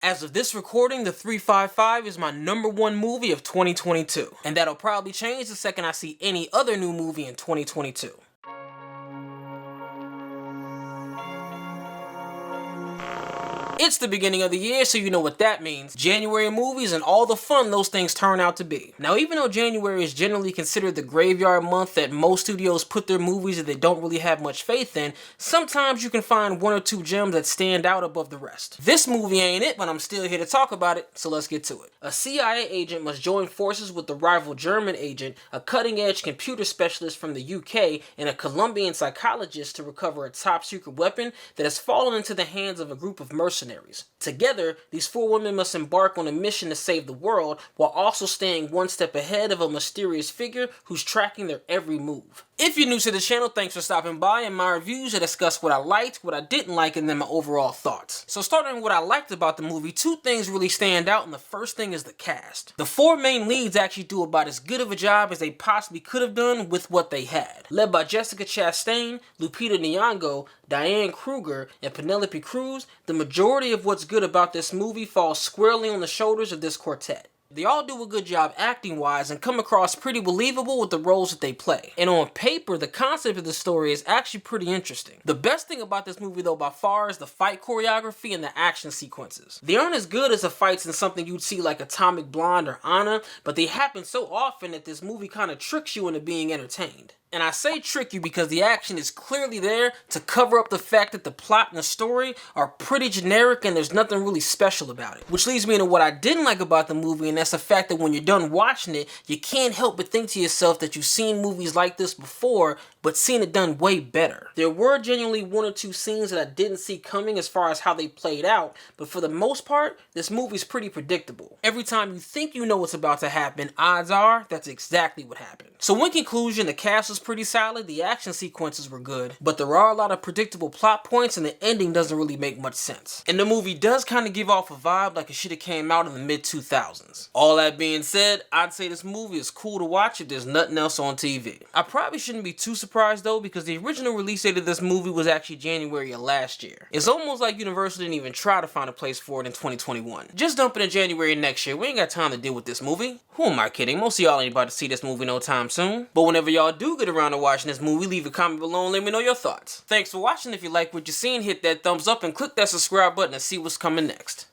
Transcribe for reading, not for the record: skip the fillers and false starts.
As of this recording, The 355 is my #1 movie of 2022, and that'll probably change the second I see any other new movie in 2022. It's the beginning of the year, so you know what that means. January movies and all the fun those things turn out to be. Now, even though January is generally considered the graveyard month that most studios put their movies that they don't really have much faith in, sometimes you can find one or two gems that stand out above the rest. This movie ain't it, but I'm still here to talk about it, so let's get to it. A CIA agent must join forces with the rival German agent, a cutting-edge computer specialist from the UK, and a Colombian psychologist to recover a top-secret weapon that has fallen into the hands of a group of mercenaries. Together, these four women must embark on a mission to save the world while also staying one step ahead of a mysterious figure who's tracking their every move. If you're new to the channel, thanks for stopping by. In my reviews, I discuss what I liked, what I didn't like, and then my overall thoughts. So starting with what I liked about the movie, two things really stand out, and the first thing is the cast. The four main leads actually do about as good of a job as they possibly could have done with what they had. Led by Jessica Chastain, Lupita Nyong'o, Diane Kruger, and Penelope Cruz, the majority of what's good about this movie falls squarely on the shoulders of this quartet. They all do a good job acting-wise and come across pretty believable with the roles that they play. And on paper, the concept of the story is actually pretty interesting. The best thing about this movie, though, by far is the fight choreography and the action sequences. They aren't as good as the fights in something you'd see like Atomic Blonde or Anna, but they happen so often that this movie kind of tricks you into being entertained. And I say trick you because the action is clearly there to cover up the fact that the plot and the story are pretty generic and there's nothing really special about it. Which leads me into what I didn't like about the movie, and that's the fact that when you're done watching it, you can't help but think to yourself that you've seen movies like this before, but seen it done way better. There were genuinely one or two scenes that I didn't see coming as far as how they played out, but for the most part, this movie's pretty predictable. Every time you think you know what's about to happen, odds are that's exactly what happened. So in conclusion, the cast was pretty solid, the action sequences were good, but there are a lot of predictable plot points and the ending doesn't really make much sense. And the movie does kind of give off a vibe like it should have came out in the mid-2000s. All that being said, I'd say this movie is cool to watch if there's nothing else on TV. I probably shouldn't be too surprised though, because the original release date of this movie was actually January of last year. It's almost like Universal didn't even try to find a place for it in 2021. Just dump it in January next year. We ain't got time to deal with this movie. Who am I kidding? Most of y'all ain't about to see this movie no time soon. But whenever y'all do get around to watching this movie, leave a comment below and let me know your thoughts. Thanks for watching. If you like what you're seeing, hit that thumbs up and click that subscribe button to see what's coming next.